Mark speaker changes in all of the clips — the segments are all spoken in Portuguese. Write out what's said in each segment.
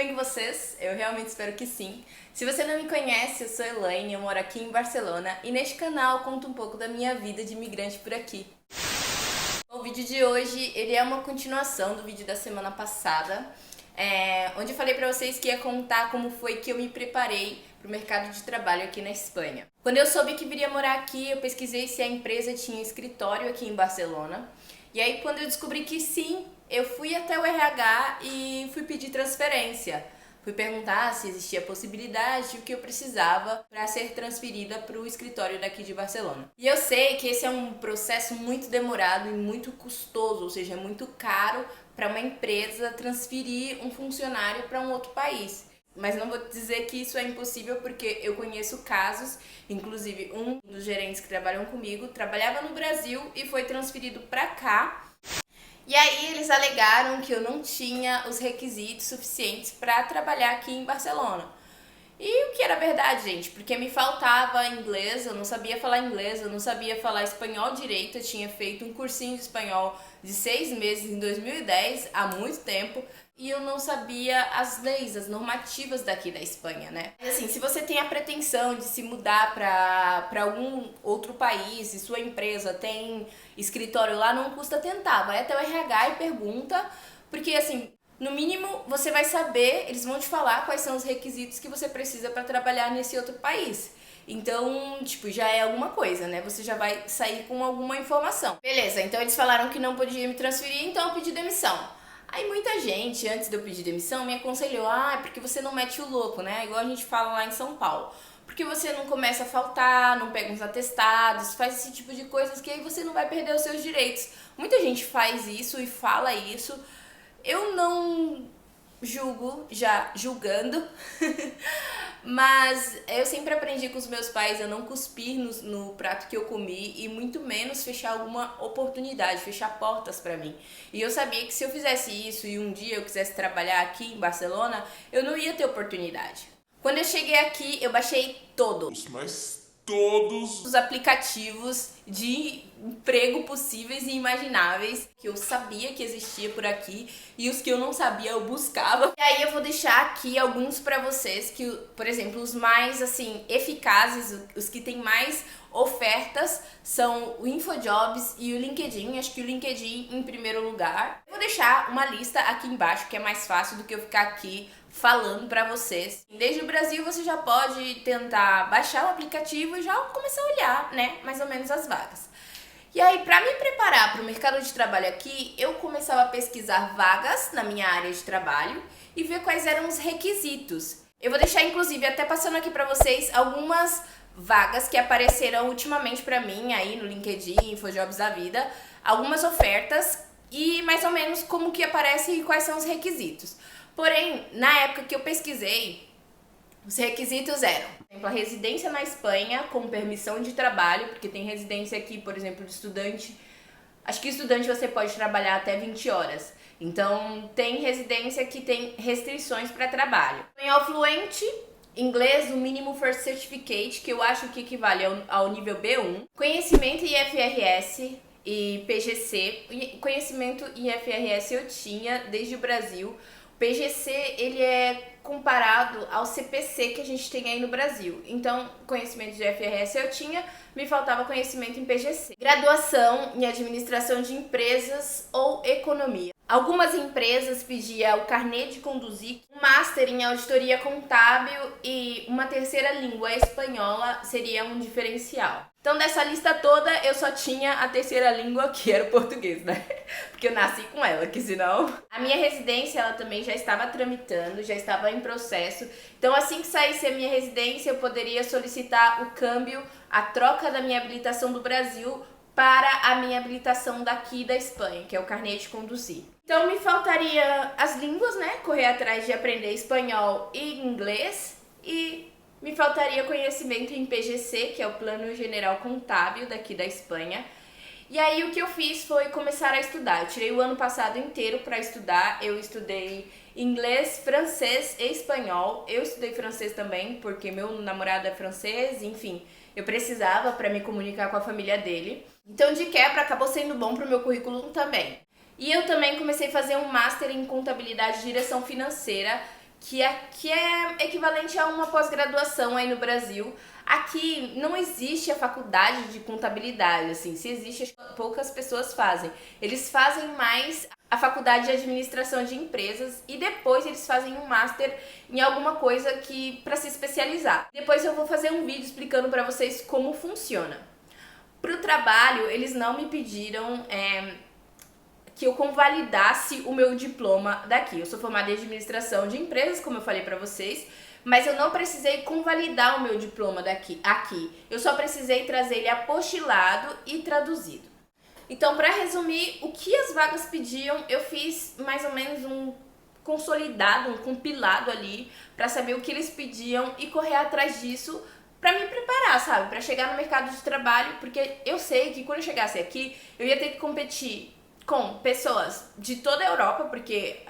Speaker 1: bem com vocês? Eu realmente espero que sim. Se você não me conhece, eu sou Elaine, eu moro aqui em Barcelona e neste canal eu conto um pouco da minha vida de imigrante por aqui. O vídeo de hoje ele é uma continuação do vídeo da semana passada, onde eu falei pra vocês que ia contar como foi que eu me preparei pro mercado de trabalho aqui na Espanha. Quando eu soube que viria morar aqui, eu pesquisei se a empresa tinha escritório aqui em Barcelona. E aí quando eu descobri que sim, eu fui até o RH e fui pedir transferência. Fui perguntar se existia possibilidade e o que eu precisava para ser transferida para o escritório daqui de Barcelona. E eu sei que esse é um processo muito demorado e muito custoso, ou seja, é muito caro para uma empresa transferir um funcionário para um outro país. Mas não vou dizer que isso é impossível, porque eu conheço casos, inclusive um dos gerentes que trabalham comigo trabalhava no Brasil e foi transferido para cá. E aí eles alegaram que eu não tinha os requisitos suficientes para trabalhar aqui em Barcelona. E o que era verdade, gente, porque me faltava inglês, eu não sabia falar inglês, eu não sabia falar espanhol direito, eu tinha feito um cursinho de espanhol de 6 meses em 2010, há muito tempo, e eu não sabia as leis, as normativas daqui da Espanha, né? Mas assim, se você tem a pretensão de se mudar para algum outro país e sua empresa tem escritório lá, não custa tentar, vai até o RH e pergunta, porque assim, no mínimo você vai saber, eles vão te falar quais são os requisitos que você precisa para trabalhar nesse outro país. Então, tipo, já é alguma coisa, né? Você já vai sair com alguma informação. Beleza, então eles falaram que não podia me transferir, então eu pedi demissão. Aí muita gente, antes de eu pedir demissão, me aconselhou, porque você não mete o louco, né? Igual a gente fala lá em São Paulo. Porque você não começa a faltar, não pega uns atestados, faz esse tipo de coisas que aí você não vai perder os seus direitos. Muita gente faz isso e fala isso. Eu não julgo, já julgando, mas eu sempre aprendi com os meus pais a não cuspir no prato que eu comi e muito menos fechar alguma oportunidade, fechar portas pra mim. E eu sabia que se eu fizesse isso e um dia eu quisesse trabalhar aqui em Barcelona, eu não ia ter oportunidade. Quando eu cheguei aqui, eu baixei todos os aplicativos de emprego possíveis e imagináveis que eu sabia que existia por aqui e os que eu não sabia eu buscava. E aí eu vou deixar aqui alguns pra vocês que, por exemplo, os mais assim eficazes, os que têm mais ofertas são o InfoJobs e o LinkedIn. Acho que o LinkedIn em primeiro lugar. Eu vou deixar uma lista aqui embaixo que é mais fácil do que eu ficar aqui falando pra vocês. Desde o Brasil você já pode tentar baixar o aplicativo e já começar a olhar, né, mais ou menos as vagas. E aí, pra me preparar para o mercado de trabalho aqui, eu começava a pesquisar vagas na minha área de trabalho e ver quais eram os requisitos. Eu vou deixar, inclusive, até passando aqui pra vocês algumas vagas que apareceram ultimamente pra mim aí no LinkedIn, InfoJobs da vida, algumas ofertas e mais ou menos como que aparece e quais são os requisitos. Porém, na época que eu pesquisei, os requisitos eram, por exemplo, a residência na Espanha com permissão de trabalho, porque tem residência aqui, por exemplo, de estudante. Acho que estudante você pode trabalhar até 20 horas. Então, tem residência que tem restrições para trabalho. Espanhol fluente, inglês, o mínimo First Certificate, que eu acho que equivale ao nível B1. Conhecimento em IFRS e PGC. Conhecimento em IFRS eu tinha desde o Brasil. PGC, ele é comparado ao CPC que a gente tem aí no Brasil. Então, conhecimento de FRS eu tinha, me faltava conhecimento em PGC. Graduação em administração de empresas ou economia. Algumas empresas pediam o carnê de conduzir, um master em auditoria contábil e uma terceira língua espanhola seria um diferencial. Então, dessa lista toda, eu só tinha a terceira língua, que era o português, né? Porque eu nasci com ela, que senão... A minha residência, ela também já estava tramitando, já estava em processo. Então, assim que saísse a minha residência, eu poderia solicitar o câmbio, a troca da minha habilitação do Brasil para a minha habilitação daqui da Espanha, que é o carnê de conduzir. Então, me faltaria as línguas, né? Correr atrás de aprender espanhol e inglês e... me faltaria conhecimento em PGC, que é o Plano General Contábil daqui da Espanha. E aí o que eu fiz foi começar a estudar. Eu tirei o ano passado inteiro para estudar. Eu estudei inglês, francês e espanhol. Eu estudei francês também, porque meu namorado é francês, enfim. Eu precisava para me comunicar com a família dele. Então, de quebra, acabou sendo bom para o meu currículo também. E eu também comecei a fazer um Master em Contabilidade e Direção Financeira, que é equivalente a uma pós-graduação aí no Brasil. Aqui não existe a faculdade de contabilidade, assim, se existe, poucas pessoas fazem. Eles fazem mais a faculdade de administração de empresas e depois eles fazem um master em alguma coisa que para se especializar. Depois eu vou fazer um vídeo explicando para vocês como funciona. Para o trabalho, eles não me pediram que eu convalidasse o meu diploma daqui. Eu sou formada em administração de empresas, como eu falei para vocês, mas eu não precisei convalidar o meu diploma aqui. Eu só precisei trazer ele apostilado e traduzido. Então, para resumir, o que as vagas pediam, eu fiz mais ou menos um consolidado, um compilado ali, para saber o que eles pediam e correr atrás disso para me preparar, sabe? Para chegar no mercado de trabalho, porque eu sei que quando eu chegasse aqui, eu ia ter que competir com pessoas de toda a Europa, porque,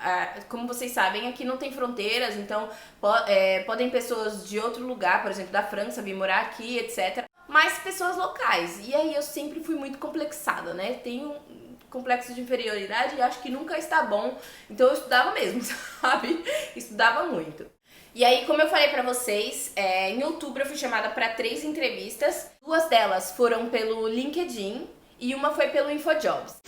Speaker 1: como vocês sabem, aqui não tem fronteiras, então podem pessoas de outro lugar, por exemplo, da França, vir morar aqui, etc. Mas pessoas locais. E aí eu sempre fui muito complexada, né? Tenho um complexo de inferioridade e acho que nunca está bom. Então eu estudava mesmo, sabe? Estudava muito. E aí, como eu falei pra vocês, em outubro eu fui chamada para 3 entrevistas. 2 delas foram pelo LinkedIn e uma foi pelo InfoJobs.